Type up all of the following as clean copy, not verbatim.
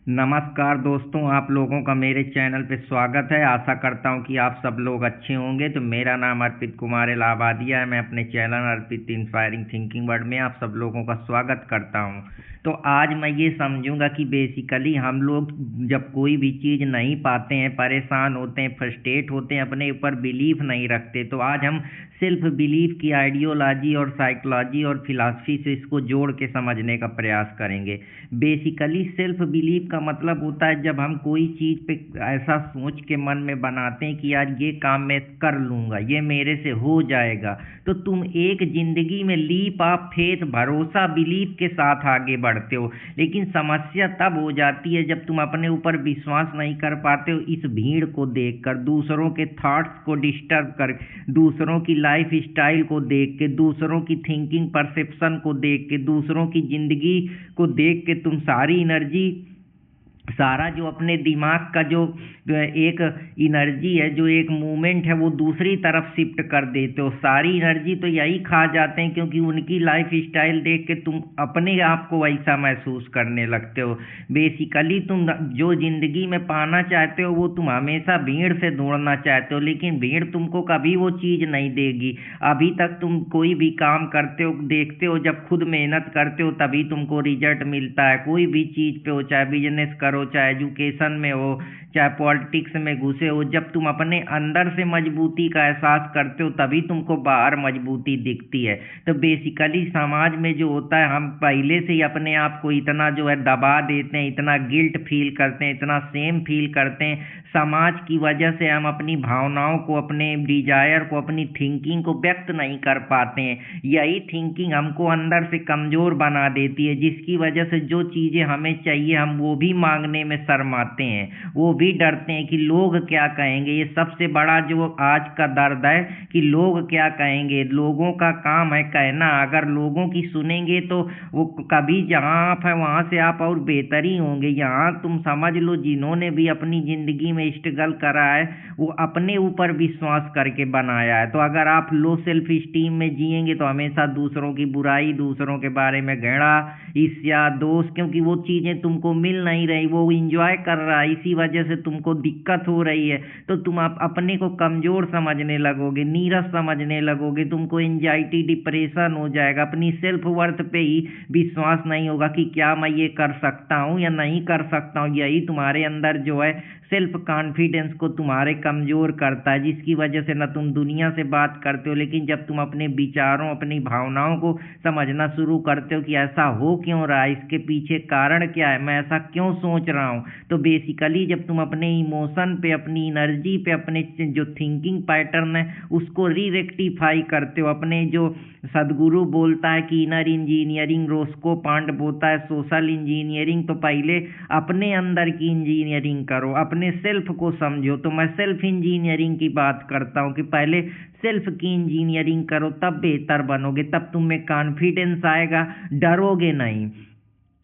नमस्कार दोस्तों, आप लोगों का मेरे चैनल पे स्वागत है। आशा करता हूँ कि आप सब लोग अच्छे होंगे। तो मेरा नाम अर्पित कुमार इलाहाबादिया है। मैं अपने चैनल अर्पित इंस्पायरिंग थिंकिंग वर्ड में आप सब लोगों का स्वागत करता हूँ। तो आज मैं ये समझूंगा कि बेसिकली हम लोग जब कोई भी चीज़ नहीं पाते हैं, परेशान होते हैं, फ्रस्ट्रेट होते हैं, अपने ऊपर बिलीफ नहीं रखते, तो आज हम सेल्फ बिलीफ की आइडियोलॉजी और साइकोलॉजी और फिलॉसफी से इसको जोड़ के समझने का प्रयास करेंगे। बेसिकली सेल्फ बिलीफ का मतलब होता है जब हम कोई चीज़ पे ऐसा सोच के मन में बनाते हैं कि यार ये काम मैं कर लूँगा, ये मेरे से हो जाएगा, तो तुम एक जिंदगी में लीप ऑफ फेथ, भरोसा, बिलीफ के साथ आगे बढ़ते हो। लेकिन समस्या तब हो जाती है जब तुम अपने ऊपर विश्वास नहीं कर पाते हो, इस भीड़ को देखकर, दूसरों के थॉट्स को डिस्टर्ब कर, दूसरों की लाइफ स्टाइल को देख के, दूसरों की थिंकिंग परसेप्शन को देख के, दूसरों की जिंदगी को देख के तुम सारी एनर्जी, सारा जो अपने दिमाग का जो एक एनर्जी है, जो एक मूवमेंट है, वो दूसरी तरफ शिफ्ट कर देते हो। सारी एनर्जी तो यही खा जाते हैं, क्योंकि उनकी लाइफ स्टाइल देख के तुम अपने आप को वैसा महसूस करने लगते हो। बेसिकली तुम जो ज़िंदगी में पाना चाहते हो वो तुम हमेशा भीड़ से ढूंढना चाहते हो, लेकिन भीड़ तुमको कभी वो चीज़ नहीं देगी। अभी तक तुम कोई भी काम करते हो, देखते हो, जब खुद मेहनत करते हो तभी तुमको रिजल्ट मिलता है। कोई भी चीज़ पे हो, चाहे बिजनेस करो, चाहे एजुकेशन में हो, चाहे पॉलिटिक्स में घुसे हो, जब तुम अपने अंदर से मजबूती का एहसास करते हो तभी तुमको बाहर मजबूती दिखती है। तो बेसिकली समाज में जो होता है, हम पहले से ही अपने आप को इतना जो है दबा देते हैं, इतना गिल्ट फील करते हैं, इतना सेम फील करते हैं। समाज की वजह से हम अपनी भावनाओं को, अपने डिजायर को, अपनी थिंकिंग को व्यक्त नहीं कर पाते हैं। यही थिंकिंग हमको अंदर से कमज़ोर बना देती है, जिसकी वजह से जो चीज़ें हमें चाहिए हम वो भी मांगने में शर्माते हैं, वो भी डरते हैं कि लोग क्या कहेंगे। ये सबसे बड़ा जो आज का दर्द है कि लोग क्या कहेंगे। लोगों का काम है कहना, अगर लोगों की सुनेंगे तो वो कभी जहाँ आप हैं वहाँ से आप और बेहतर ही होंगे। यहाँ तुम समझ लो, जिन्होंने भी अपनी ज़िंदगी में स्ट्रगल करा है वो अपने ऊपर विश्वास करके बनाया है। तो अगर आप लो सेल्फ स्टीम में जिएंगे तो हमेशा दूसरों की बुराई, दूसरों के बारे में घृणा, ईर्ष्या, दोष, क्योंकि वो चीज़ें तुमको मिल नहीं रही, वो इंजॉय कर रहा है, इसी वजह से तुमको दिक्कत हो रही है। तो तुम आप अपने को कमज़ोर समझने लगोगे, नीरस समझने लगोगे, तुमको एंजाइटी, डिप्रेशन हो जाएगा, अपनी सेल्फ वर्थ पे ही विश्वास नहीं होगा कि क्या मैं ये कर सकता हूँ या नहीं कर सकता हूँ। यही तुम्हारे अंदर जो है सेल्फ कॉन्फिडेंस को तुम्हारे कमज़ोर करता है, जिसकी वजह से ना तुम दुनिया से बात करते हो। लेकिन जब तुम अपने विचारों, अपनी भावनाओं को समझना शुरू करते हो कि ऐसा हो क्यों रहा है, इसके पीछे कारण क्या है, मैं ऐसा क्यों सोच रहा हूँ, तो बेसिकली जब तुम अपने इमोशन पे, अपनी एनर्जी पे, अपने जो थिंकिंग पैटर्न है उसको रेक्टिफाई करते हो। अपने जो सदगुरु बोलता है कि इनर इंजीनियरिंग, रोस्को पांड बोलता है सोशल इंजीनियरिंग, तो पहले अपने अंदर की इंजीनियरिंग करो, अपने सेल्फ को समझो। तो मैं सेल्फ इंजीनियरिंग की बात करता हूँ कि पहले सेल्फ की इंजीनियरिंग करो, तब बेहतर बनोगे, तब तुम में कॉन्फिडेंस आएगा, डरोगे नहीं।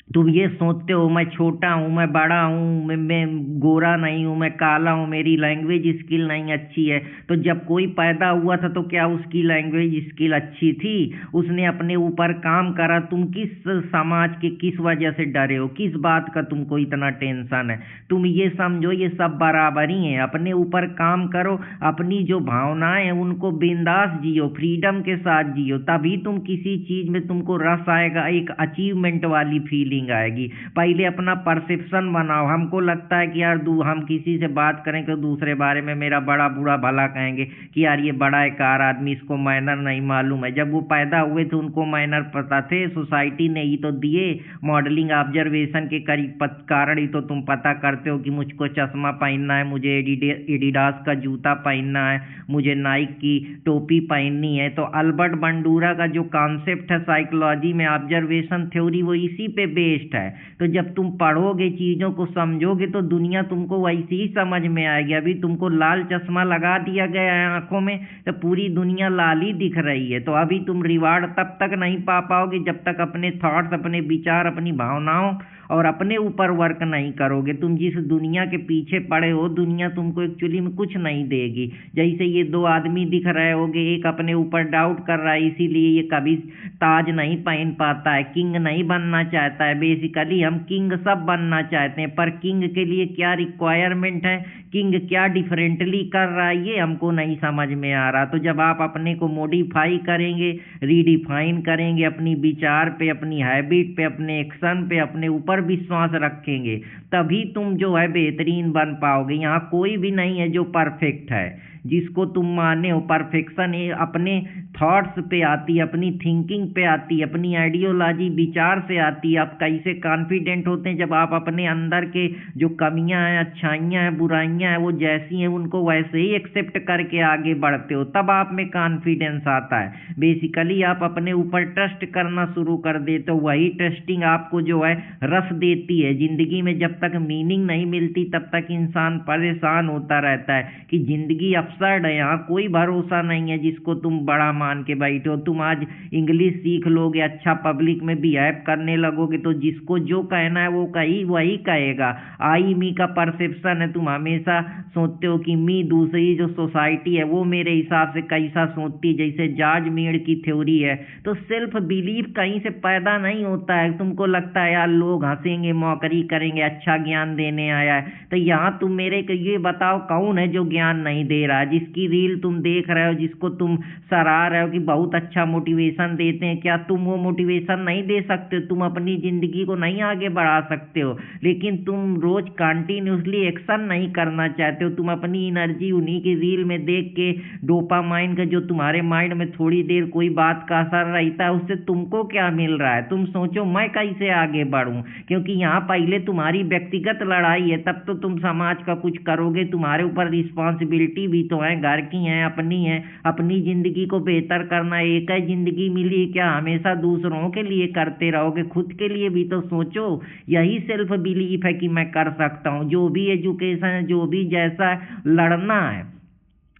तुम ये सोचते हो मैं छोटा हूँ, मैं बड़ा हूँ, मैं गोरा नहीं हूँ, मैं काला हूँ, मेरी लैंग्वेज स्किल नहीं अच्छी है। तो जब कोई पैदा हुआ था तो क्या उसकी लैंग्वेज स्किल अच्छी थी? उसने अपने ऊपर काम करा। तुम किस समाज के किस वजह से डरे हो, किस बात का तुमको इतना टेंशन है? तुम ये समझो ये सब बराबरी है। अपने ऊपर काम करो, अपनी जो भावनाएं हैं उनको बिंदास जियो, फ्रीडम के साथ जियो, तभी तुम किसी चीज़ में तुमको रस आएगा, एक अचीवमेंट वाली फीलिंग आएगी। पहले अपना परसेप्शन बनाओ। हमको लगता है कि यार हम किसी से बात करें तो दूसरे बारे में मेरा बड़ा बुरा भला कहेंगे कि यार ये बड़ा एकार आदमी, इसको मैनर नहीं मालूम है। जब वो पैदा हुए थे उनको मैनर पता थे, सोसाइटी ने ही तो दिए। मॉडलिंग ऑब्जर्वेशन के कारण ही तो तुम पता करते हो कि मुझको चश्मा पहनना है, मुझे एडिडास का जूता पहनना है, मुझे नाइक की टोपी पहननी है। तो अल्बर्ट बंडूरा का जो कॉन्सेप्ट है साइकोलॉजी में, ऑब्जर्वेशन थ्योरी, वो इसी पे बेस्ड है। तो जब तुम पढ़ोगे, चीज़ों को समझोगे, तो दुनिया तुमको वैसी ही समझ में आएगी। अभी तुमको लाल चश्मा लगा दिया गया है आंखों में, तो पूरी दुनिया लाल ही दिख रही है। तो अभी तुम रिवार्ड तब तक नहीं पा पाओगे जब तक अपने थॉट्स, अपने विचार, अपनी भावनाओं और अपने ऊपर वर्क नहीं करोगे। तुम जिस दुनिया के पीछे पड़े हो, दुनिया तुमको एक्चुअली में कुछ नहीं देगी। जैसे ये दो आदमी दिख रहे होगे, एक अपने ऊपर डाउट कर रहा है, इसीलिए ये कभी ताज नहीं पहन पाता है, किंग नहीं बनना चाहता है, है। बेसिकली हम किंग सब बनना चाहते हैं, पर किंग के लिए क्या रिक्वायरमेंट है, किंग क्या डिफरेंटली कर रहा है, ये हमको नहीं समझ में आ रहा। तो जब आप अपने को मॉडिफाई करेंगे, रीडिफाइन करेंगे, अपनी विचार पे, अपनी हैबिट पे, अपने एक्शन पे, अपने ऊपर विश्वास रखेंगे, तभी तुम जो है बेहतरीन बन पाओगे। यहाँ कोई भी नहीं है जो परफेक्ट है। जिसको तुम माने हो परफेक्शन, ये अपने थॉट्स पे आती है, अपनी थिंकिंग पे आती है, अपनी आइडियोलॉजी विचार से आती है। आप कैसे कॉन्फिडेंट होते हैं जब आप अपने अंदर के जो कमियां हैं, अच्छाइयां हैं, बुराइयां हैं, वो जैसी हैं उनको वैसे ही एक्सेप्ट करके आगे बढ़ते हो, तब आप में कॉन्फिडेंस आता है। बेसिकली आप अपने ऊपर ट्रस्ट करना शुरू कर देते हो, वही ट्रस्टिंग आपको जो है रस देती है। जिंदगी में जब तक मीनिंग नहीं मिलती तब तक इंसान परेशान होता रहता है कि जिंदगी अब्सर्ड है, यहाँ कोई भरोसा नहीं है जिसको तुम बड़ा मान के बैठे हो। तुम आज इंग्लिश सीख लोगे, अच्छा पब्लिक में बिहेव करने लगोगे, तो जिसको जो कहना है वो वही कहेगा। आई मी का परसेप्शन है, तुम हमेशा सोचते हो कि मी, दूसरी जो सोसाइटी है वो मेरे हिसाब से कैसा सोचती है, जैसे जॉर्ज मीड की थ्योरी है। तो सेल्फ बिलीफ कहीं से पैदा नहीं होता है। तुमको लगता है यार लोग हंसेंगे, मौकरी करेंगे, अच्छा ज्ञान देने आया है, तो यहाँ तुम मेरे को ये बताओ कौन है जो ज्ञान नहीं दे रहा है। जिसकी रील तुम देख रहे हो, जिसको तुम सराह रहे हो कि बहुत अच्छा मोटिवेशन देते हैं, क्या तुम वो मोटिवेशन नहीं दे सकते? तुम अपनी जिंदगी को नहीं आगे बढ़ा सकते हो? लेकिन तुम रोज कंटिन्यूसली एक्शन नहीं करना चाहते हो। तुम अपनी एनर्जी उन्हीं की रील में देख के, डोपामाइन का जो तुम्हारे माइंड में थोड़ी देर कोई बात का असर रहता है, उससे तुमको क्या मिल रहा है? तुम सोचो मैं कैसे आगे बढ़ूं, क्योंकि यहाँ पहले तुम्हारी व्यक्तिगत लड़ाई है, तब तो तुम समाज का कुछ करोगे। तुम्हारे ऊपर रिस्पॉन्सिबिलिटी भी तो है, घर की है, अपनी है। अपनी जिंदगी को बेहतर करना, एक ही जिंदगी मिली, क्या हमेशा दूसरों के लिए करते रहोगे? खुद के लिए भी तो सोचो। यही सेल्फ बिलीफ है कि मैं कर सकता हूँ। जो भी एजुकेशन है, जो भी जैसा है, लड़ना है।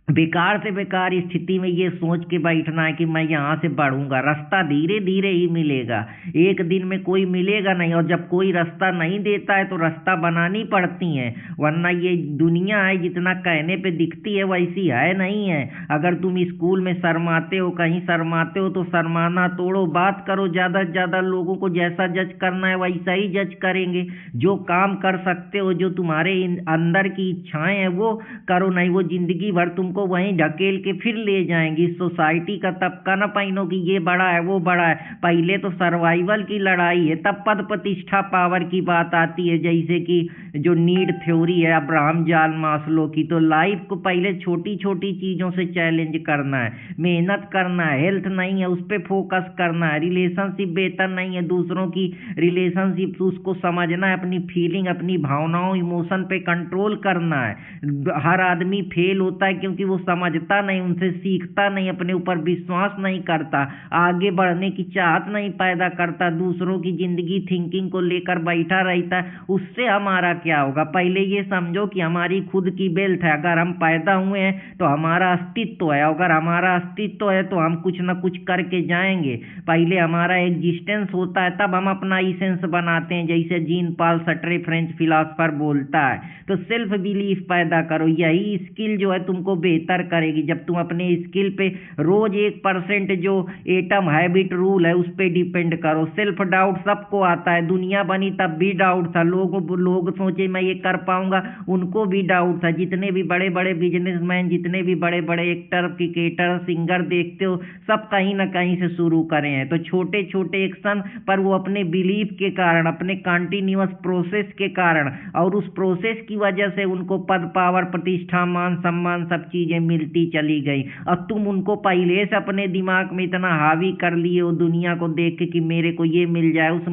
बेकार से बेकार स्थिति में ये सोच के बैठना है कि मैं यहाँ से बढ़ूंगा, रास्ता धीरे धीरे ही मिलेगा, एक दिन में कोई मिलेगा नहीं। और जब कोई रास्ता नहीं देता है तो रास्ता बनानी पड़ती है, वरना ये दुनिया है जितना कहने पे दिखती है वैसी है नहीं है। अगर तुम स्कूल में शर्माते हो, कहीं शर्माते हो, तो शर्माना तोड़ो, बात करो। ज़्यादा से ज़्यादा लोगों को जैसा जज करना है वैसा ही जज करेंगे। जो काम कर सकते हो, जो तुम्हारे अंदर की इच्छाएं हैं वो करो, नहीं वो जिंदगी भर तुमको वहीं ढकेल के फिर ले जाएंगी। सोसाइटी का तबका ना पहनो कि ये बड़ा है वो बड़ा है। पहले तो सर्वाइवल की लड़ाई है, तब पद प्रतिष्ठा पावर की बात आती है। जैसे कि जो नीड थ्योरी है अब्राहम जाल मास्लो की, तो लाइफ को पहले छोटी छोटी चीज़ों से चैलेंज करना है, मेहनत करना है। हेल्थ नहीं है उस पर फोकस करना है, रिलेशनशिप बेहतर नहीं है दूसरों की रिलेशनशिप उसको समझना है, अपनी फीलिंग, अपनी भावनाओं, इमोशन पे कंट्रोल करना है। हर आदमी फेल होता है क्योंकि वो समझता नहीं, उनसे सीखता नहीं, अपने ऊपर विश्वास नहीं करता, आगे बढ़ने की चाहत नहीं पैदा करता, दूसरों की जिंदगी थिंकिंग को लेकर बैठा रहता है। उससे हमारा क्या होगा? पहले ये समझो कि हमारी खुद की वेल्थ है। अगर हम पैदा हुए हैं तो हमारा अस्तित्व है, अगर हमारा अस्तित्व है तो हम कुछ ना कुछ करके जाएंगे। पहले हमारा एग्जिस्टेंस होता है, तब हम अपना इसेंस बनाते हैं, जैसे Jean Paul stray French philosopher बोलता है। तो सेल्फ बिलीफ पैदा करो, यही स्किल जो है तुमको बेहतर करेगी। जब तुम अपने स्किल पे रोज 1% जो एटम हैबिट रूल है उस पे डिपेंड करो। सेल्फ डाउट सबको आता है, दुनिया बनी तब भी डाउट था। लोग सोचे मैं ये कर पाऊंगा, उनको भी डाउट था। जितने भी बड़े बड़े बिजनेसमैन, जितने भी बड़े बड़े एक्टर, क्रिकेटर, सिंगर देखते हो, सब कहीं ना कहीं से शुरू करे हैं। तो छोटे छोटे एक्शन पर वो अपने बिलीफ के कारण, अपने कंटिन्यूअस प्रोसेस के कारण, और उस प्रोसेस की वजह से उनको पद, पावर, प्रतिष्ठा, मान सम्मान सब चीजें मिलती चली गई। और तुम उनको पहले से अपने दिमाग में इतना हावी कर लिए हो दुनिया को देख के कि मेरे को ये मिल जाए। उस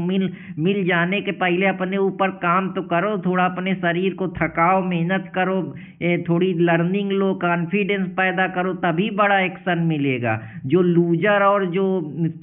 मिल जाने के पहले अपने ऊपर काम तो करो, थोड़ा अपने शरीर को थकाओ, मेहनत करो, थोड़ी लर्निंग लो, कॉन्फिडेंस पैदा करो, तभी बड़ा एक्शन मिलेगा। जो लूजर और जो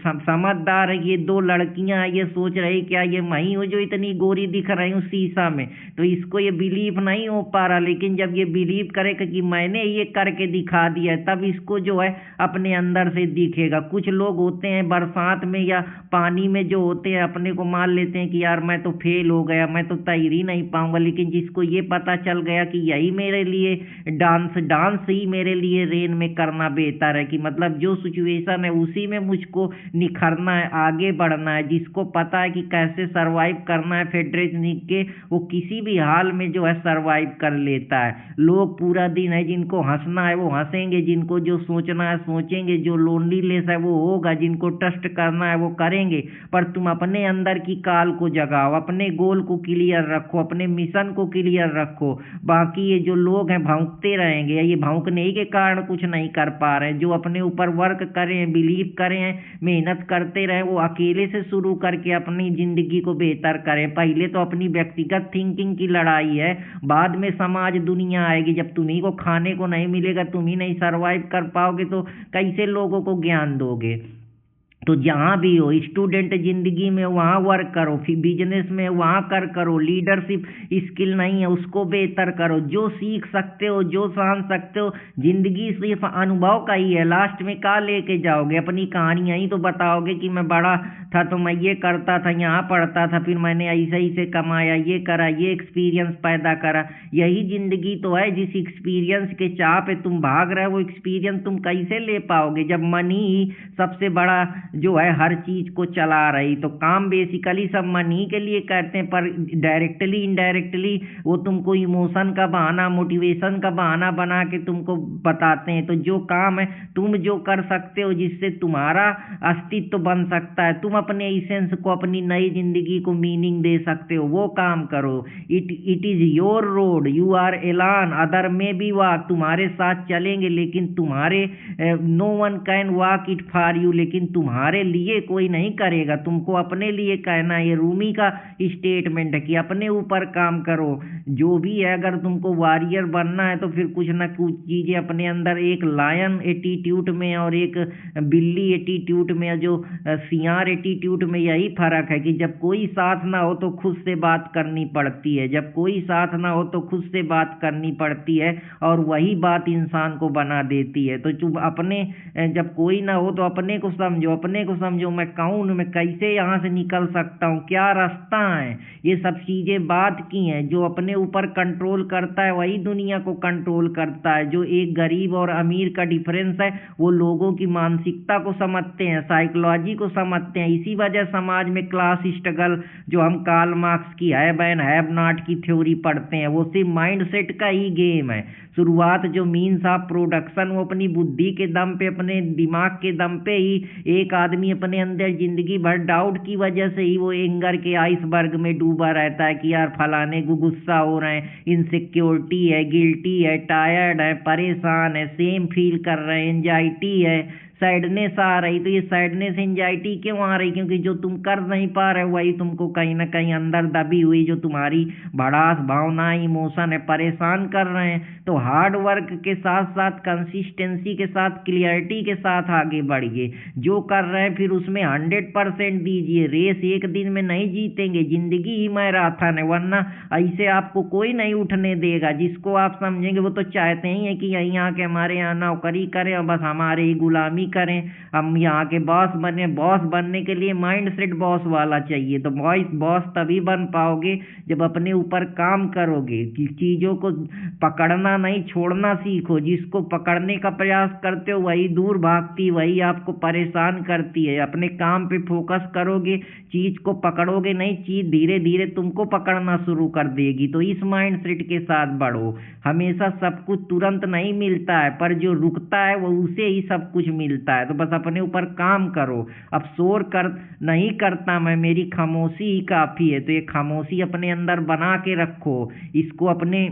समझदार है, ये दो लड़कियां ये सोच रही क्या ये मैं ही हूँ जो इतनी गोरी दिख रही हूँ शीशा में, तो इसको ये बिलीव नहीं हो पा रहा। लेकिन जब ये बिलीव करेगा कि मैंने ये करके दिखा दिया है, तब इसको जो है अपने अंदर से दिखेगा। कुछ लोग होते हैं बरसात में या पानी में जो होते हैं अपने को मान लेते हैं कि यार मैं तो फेल हो गया, मैं तो तैर ही नहीं पाऊंगा, लेकिन जिसको ये पता चल गया कि यही मेरे लिए डांस ही मेरे लिए रेन में करना बेहतर है, कि मतलब जो सिचुएशन है उसी में मुझको निखरना है, आगे बढ़ना है, जिसको पता है कि कैसे सरवाइव करना है फेडरेशन के, वो किसी भी हाल में जो है सरवाइव कर लेता है। लोग पूरा दिन है जिनको हंसना है वो हंसेंगे, जिनको जो सोचना है सोचेंगे, जो लोनलीनेस है वो होगा, जिनको ट्रस्ट करना है वो करेंगे। पर तुम अपने अंदर की काल को जगाओ, अपने गोल को क्लियर रखो, अपने मिशन को क्लियर रखो। बाकी ये जो लोग हैं भौंकते रहेंगे, ये भौंकने ही के कारण कुछ नहीं कर पा रहे हैं। जो अपने ऊपर वर्क करें, बिलीव करें, मेहनत करते रहें, वो अकेले से शुरू करके अपनी जिंदगी को बेहतर करें। पहले तो अपनी व्यक्तिगत थिंकिंग की लड़ाई है, बाद में समाज दुनिया आएगी। जब तुम्ही को खाने को नहीं मिलेगा, तुम ही नहीं सरवाइव कर पाओगे, तो कैसे लोगों को ज्ञान दोगे। तो जहाँ भी हो, स्टूडेंट जिंदगी में वहाँ वर्क करो, फिर बिजनेस में वहाँ करो, लीडरशिप स्किल नहीं है उसको बेहतर करो, जो सीख सकते हो, जो जान सकते हो। जिंदगी सिर्फ अनुभव का ही है, लास्ट में क्या लेके जाओगे, अपनी कहानी यही तो बताओगे कि मैं बड़ा था तो मैं ये करता था, यहाँ पढ़ता था, फिर मैंने ऐसे ही से कमाया, ये करा, ये एक्सपीरियंस पैदा करा। यही जिंदगी तो है। जिस एक्सपीरियंस के चाह पे तुम भाग रहे हो, वो एक्सपीरियंस तुम कैसे ले पाओगे जब मनी ही सबसे बड़ा जो है हर चीज को चला रही। तो काम बेसिकली सब मनी के लिए करते हैं, पर डायरेक्टली इनडायरेक्टली वो तुमको इमोशन का बहाना, मोटिवेशन का बहाना बना के तुमको बताते हैं। तो जो काम है तुम जो कर सकते हो, जिससे तुम्हारा अस्तित्व बन सकता है, तुम अपने इसेंस को, अपनी नई जिंदगी को मीनिंग दे सकते हो, वो काम करो। It is your road, you are alone, other में भी वॉक, तुम्हारे साथ चलेंगे लेकिन तुम्हारे no one can walk it for you, लेकिन तुम्हारे लिए कोई नहीं करेगा, तुमको अपने लिए कहना है। ये रूमी का स्टेटमेंट है कि अपने ऊपर काम करो। जो भी है, अगर तुमको वॉरियर बनना है तो फिर कुछ ना कुछ चीजें अपने अंदर, एक लायन एटीट्यूड में और एक बिल्ली एटीट्यूड में, जो सियार एटीट्यूड में यही फर्क है कि जब कोई साथ ना हो तो खुद से बात करनी पड़ती है, जब कोई साथ ना हो तो खुद से बात करनी पड़ती है, और वही बात इंसान को बना देती है। तो तुम अपने, जब कोई ना हो तो अपने को समझो, अपने को समझो, मैं कौन, मैं कैसे यहाँ से निकल सकता हूँ, क्या रास्ता है। ये सब चीजें बात की हैं। जो अपने ऊपर कंट्रोल करता है वही दुनिया को कंट्रोल करता है। जो एक गरीब और अमीर का डिफरेंस है, वो लोगों की मानसिकता को समझते हैं, साइकोलॉजी को समझते हैं। इसी वजह समाज में क्लास स्ट्रगल, जो हम कार्ल मार्क्स की हैव एंड हैव नॉट की थ्योरी पढ़ते हैं, वो सिर्फ माइंडसेट का ही गेम है। शुरुआत जो मीन्स ऑफ प्रोडक्शन, वो अपनी बुद्धि के दम पे, अपने दिमाग के दम पे ही एक आदमी अपने अंदर जिंदगी भर डाउट की वजह से ही वो एंगर के आइसबर्ग में डूबा रहता है कि यार फलाने को गुस्सा हो रहे हैं, इनसिक्योरिटी है, गिल्टी है, टायर्ड है, परेशान है, सेम फील कर रहे हैं, एंजाइटी है, सैडनेस आ रही। तो ये सैडनेस एंजाइटी क्यों आ रही? क्योंकि जो तुम कर नहीं पा रहे वही तुमको कहीं ना कहीं अंदर दबी हुई जो तुम्हारी भड़ास भावना इमोशन है परेशान कर रहे हैं। तो हार्ड वर्क के साथ साथ कंसिस्टेंसी के साथ क्लियरिटी के साथ आगे बढ़िए। जो कर रहे हैं फिर उसमें 100% दीजिए। रेस एक दिन में नहीं जीतेंगे, जिंदगी ही मैराथन है, वरना ऐसे आपको कोई नहीं उठने देगा। जिसको आप समझेंगे वो तो चाहते ही है कि यहीं आके हमारे यहाँ नौकरी करें और बस हमारे ही गुलामी करें, हम यहाँ के बॉस बने। बॉस बनने के लिए माइंड सेट बॉस वाला चाहिए। तो बॉस तभी बन पाओगे जब अपने ऊपर काम करोगे, कि चीज़ों को पकड़ना नहीं छोड़ना सीखो। जिसको पकड़ने का प्रयास करते हो वही दूर भागती, वही आपको परेशान करती है। अपने काम पे फोकस करोगे, चीज़ को पकड़ोगे नहीं, चीज़ धीरे धीरे तुमको पकड़ना शुरू कर देगी। तो इस माइंड सेट के साथ बढ़ो। हमेशा सब कुछ तुरंत नहीं मिलता है, पर जो रुकता है वो उसे ही सब कुछ मिलता है। तो बस अपने ऊपर काम करो। अब शोर कर नहीं करता मैं, मेरी खामोशी ही काफ़ी है। तो ये खामोशी अपने अंदर बना के रखो, इसको अपने,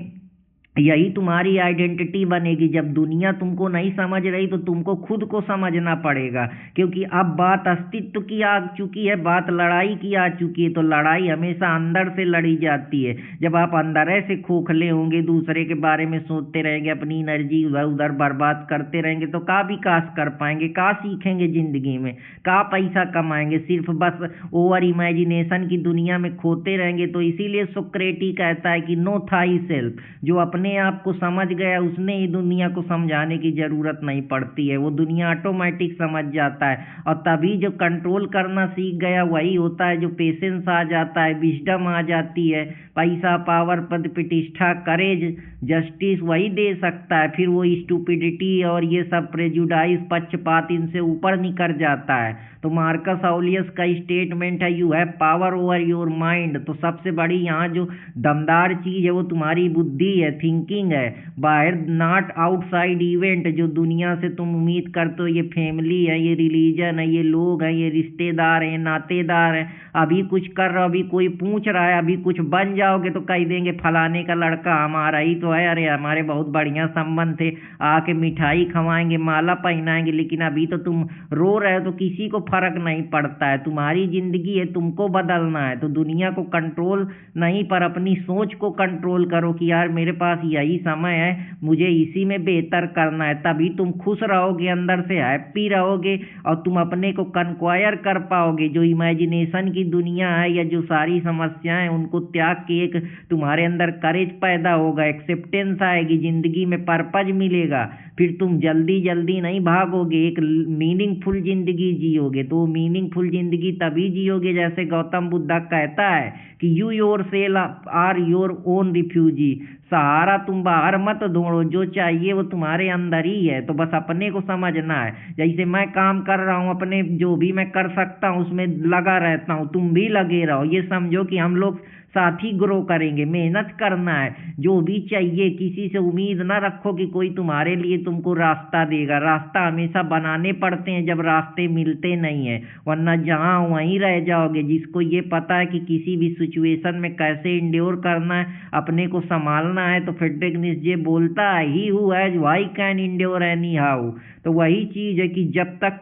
यही तुम्हारी आइडेंटिटी बनेगी। जब दुनिया तुमको नहीं समझ रही तो तुमको खुद को समझना पड़ेगा, क्योंकि अब बात अस्तित्व की आ चुकी है, बात लड़ाई की आ चुकी है। तो लड़ाई हमेशा अंदर से लड़ी जाती है। जब आप अंदर से खोखले होंगे, दूसरे के बारे में सोचते रहेंगे, अपनी एनर्जी उधर उधर बर्बाद करते रहेंगे, तो का विकास कर पाएंगे, का सीखेंगे जिंदगी में, का पैसा कमाएंगे? सिर्फ बस ओवर इमेजिनेशन की दुनिया में खोते रहेंगे। तो इसीलिए सोक्रेटिस कहता है कि नो थाई सेल्फ, जो अपने अपने आप को समझ गया उसने ही दुनिया को समझाने की जरूरत नहीं पड़ती है, वो दुनिया ऑटोमेटिक समझ जाता है। और तभी जो कंट्रोल करना सीख गया वही होता है जो पेशेंस आ जाता है, विजडम आ जाती है। पैसा, पावर, पद प्रतिष्ठा, करेज, जस्टिस वही दे सकता है। फिर वो स्टूपिडिटी और ये सब प्रेजुडाइज, पक्षपात, इनसे ऊपर निकल जाता है। तो मार्कस ऑलियस का स्टेटमेंट है, you have power over your mind. तो सबसे बड़ी यहाँ जो दमदार चीज है वो तुम्हारी बुद्धि है, थिंकिंग है। बाहर, नॉट आउटसाइड इवेंट, जो दुनिया से तुम उम्मीद करते हो, ये फैमिली है, ये रिलीजन है, ये लोग हैं, ये रिश्तेदार हैं, नातेदार हैं। अभी कुछ कर रहे हो, अभी कोई पूछ रहा है, अभी कुछ बन जाओगे तो कह देंगे फलाने का लड़का हमारा ही तो है, अरे हमारे बहुत बढ़िया संबंध थे, आके मिठाई खवाएंगे, माला पहनाएंगे। लेकिन अभी तो तुम रो रहे हो तो किसी को फर्क नहीं पड़ता है। तुम्हारी जिंदगी है, तुमको बदलना है। तो दुनिया को कंट्रोल नहीं, पर अपनी सोच को कंट्रोल करो कि यार मेरे पास यही समय है, मुझे इसी में बेहतर करना है। तभी तुम खुश रहोगे, अंदर से हैप्पी रहोगे और तुम अपने को कंक्वायर कर पाओगे। जो इमेजिनेशन की दुनिया है या जो सारी समस्याएं, उनको त्याग के एक तुम्हारे अंदर करेज पैदा होगा, एक्सेप्टेंस आएगी, जिंदगी में पर्पज मिलेगा। फिर तुम जल्दी जल्दी नहीं भागोगे, एक मीनिंगफुल जिंदगी जियोगे। तो मीनिंगफुल जिंदगी तभी जियोगे जैसे गौतम बुद्ध कहता है कि you yourself are your own refugee. सहारा तुम बाहर मत ढूंढो, जो चाहिए वो तुम्हारे अंदर ही है। तो बस अपने को समझना है। जैसे मैं काम कर रहा हूँ, अपने जो भी मैं कर सकता हूँ उसमें लगा रहता हूँ, तुम भी लगे रहो। ये समझो कि हम लोग साथ ही ग्रो करेंगे। मेहनत करना है, जो भी चाहिए। किसी से उम्मीद ना रखो कि कोई तुम्हारे लिए तुमको रास्ता देगा। रास्ता हमेशा बनाने पड़ते हैं जब रास्ते मिलते नहीं है, वरना जहाँ वहीं रह जाओगे। जिसको ये पता है कि किसी भी सिचुएशन में कैसे इंड्योर करना है, अपने को संभालना है, तो फ्रेडरिक नीत्शे बोलता है he who has why can endure any how. तो वही चीज है कि जब तक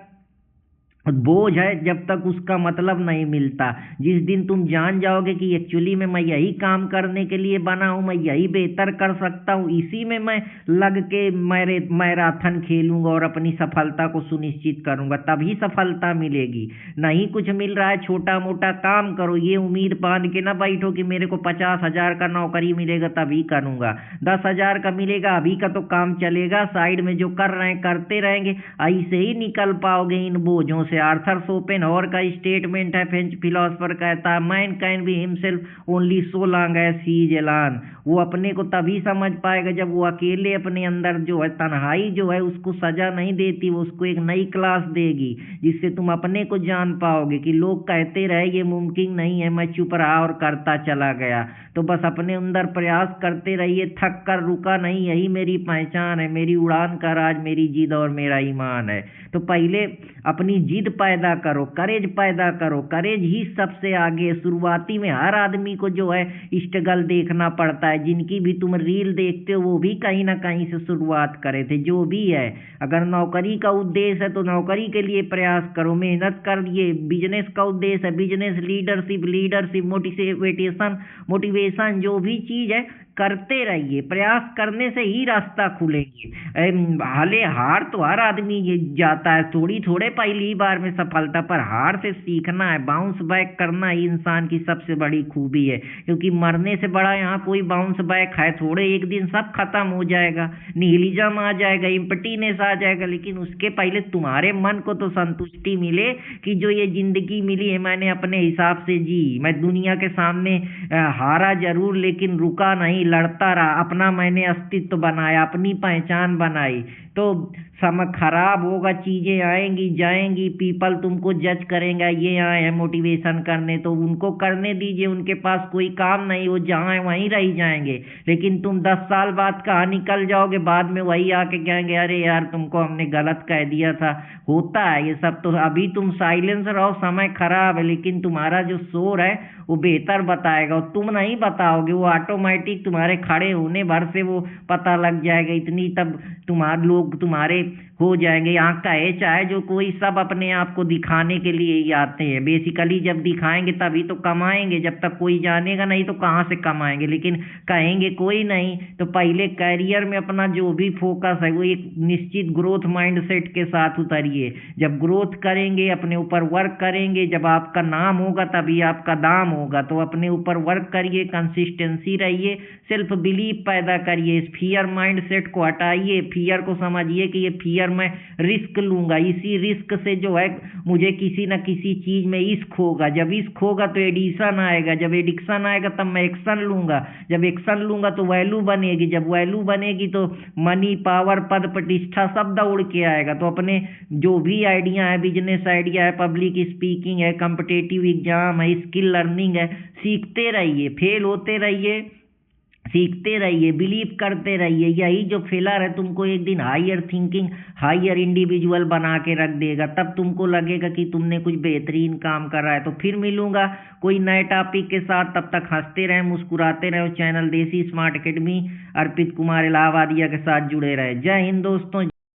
बोझ है, जब तक उसका मतलब नहीं मिलता। जिस दिन तुम जान जाओगे कि एक्चुअली में मैं यही काम करने के लिए बना हूं, मैं यही बेहतर कर सकता हूं, इसी में मैं लग के मैराथन खेलूंगा और अपनी सफलता को सुनिश्चित करूंगा, तभी सफलता मिलेगी। नहीं कुछ मिल रहा है, छोटा मोटा काम करो, ये उम्मीद बांध के ना बैठो कि मेरे को 50,000 का नौकरी मिलेगा तभी करूंगा, 10,000 का मिलेगा अभी का तो काम चलेगा, साइड में जो कर रहे हैं करते रहेंगे, ऐसे ही निकल पाओगे इन बोझों से। आर्थर शोपेनहॉवर का स्टेटमेंट है, फ्रेंच फिलोसोफर कहता है, man can be himself only so long as he is alone. वो अपने को तभी समझ पाएगा जब वो अकेले अपने अंदर जो है, तन्हाई जो है उसको सजा नहीं देती, वो उसको एक नई क्लास देगी जिससे तुम अपने को जान पाओगे कि लोग कहते रहे ये मुमकिन नहीं है, मैं चुप रहा और करता चला गया। तो बस अपने अंदर प्रयास करते रहिए, थक कर रुका नहीं, यही मेरी पहचान है, मेरी उड़ान का राज मेरी जिद और मेरा ईमान है। तो पहले अपनी जिद पैदा करो, करेज पैदा करो, करेज ही सबसे आगे। शुरुआती में हर आदमी को जो है स्ट्रगल देखना पड़ता है। जिनकी भी तुम रील देखते हो वो भी कहीं ना कहीं से शुरुआत करे थे। जो भी है, अगर नौकरी का उद्देश्य है तो नौकरी के लिए प्रयास करो, मेहनत करिए। बिजनेस का उद्देश्य है, बिजनेस, लीडरशिप, मोटिवेशन, जो भी चीज है करते रहिए। प्रयास करने से ही रास्ता खुलेंगे। हाले हार तो हर आदमी ये जाता है, थोड़ी थोड़े पहली बार में सफलता, पर हार से सीखना है, बाउंस बैक करना ही इंसान की सबसे बड़ी खूबी है। क्योंकि मरने से बड़ा यहाँ कोई बाउंस बैक है थोड़े, एक दिन सब खत्म हो जाएगा, निहिलिज्म आ जाएगा, इम्पटीनेस आ जाएगा। लेकिन उसके पहले तुम्हारे मन को तो संतुष्टि मिले कि जो ये जिंदगी मिली है मैंने अपने हिसाब से जी। मैं दुनिया के सामने हारा जरूर लेकिन रुका नहीं, लड़ता रहा, अपना मैंने अस्तित्व बनाया, अपनी पहचान बनाई। तो समय खराब होगा, चीजें आएंगी जाएंगी, पीपल तुमको जज करेंगे, ये आए हैं मोटिवेशन करने तो उनको करने दीजिए, उनके पास कोई काम नहीं, वो जहाँ है वहीं रह जाएंगे। लेकिन तुम 10 साल बाद कहाँ निकल जाओगे, बाद में वही आके कहेंगे अरे यार तुमको हमने गलत कह दिया था। होता है ये सब। तो अभी तुम साइलेंस रहो, समय खराब है, लेकिन तुम्हारा जो शोर है वो बेहतर बताएगा, और तुम नहीं बताओगे, वो ऑटोमेटिक तुम्हारे खड़े होने भर से वो पता लग जाएगा। इतनी तब तुम्हारे लोग तुम्हारे हो जाएंगे। यहाँ कहे चाहे जो कोई, सब अपने आप को दिखाने के लिए ही आते हैं। बेसिकली जब दिखाएंगे तभी तो कमाएंगे, जब तक कोई जानेगा नहीं तो कहाँ से कमाएंगे। लेकिन कहेंगे कोई नहीं, तो पहले करियर में अपना जो भी फोकस है वो एक निश्चित ग्रोथ माइंडसेट के साथ उतरिए। जब ग्रोथ करेंगे, अपने ऊपर वर्क करेंगे, जब आपका नाम होगा तभी आपका दाम होगा। तो अपने ऊपर वर्क करिए, कंसिस्टेंसी रहिए, सेल्फ बिलीव पैदा करिए। इस फियर माइंड सेट को हटाइए, फियर को समझिए कि ये फियर मैं रिस्क लूंगा, इसी रिस्क से जो है मुझे किसी न किसी चीज में इश्क होगा। जब इश्क होगा तो एडिशन आएगा, जब एडिक्शन आएगा तब मैं एक्शन लूंगा, जब एक्शन लूंगा तो वैल्यू बनेगी, जब वैल्यू बनेगी तो मनी, पावर, पद, प्रतिष्ठा सब दौड़ के आएगा। तो अपने जो भी आइडिया है, बिजनेस आइडिया है, पब्लिक स्पीकिंग है, कॉम्पिटिटिव एग्जाम है, स्किल लर्निंग है, सीखते रहिए, फेल होते रहिए, सीखते रहिए, बिलीव करते रहिए। यही जो फेलर है तुमको एक दिन हायर थिंकिंग, हायर इंडिविजुअल बना के रख देगा। तब तुमको लगेगा कि तुमने कुछ बेहतरीन काम करा है। तो फिर मिलूंगा कोई नए टॉपिक के साथ, तब तक हंसते रहें, मुस्कुराते रहें। चैनल देसी स्मार्ट एकेडमी अर्पित कुमार इलाहाबादिया के साथ जुड़े रहे। जय हिंद दोस्तों।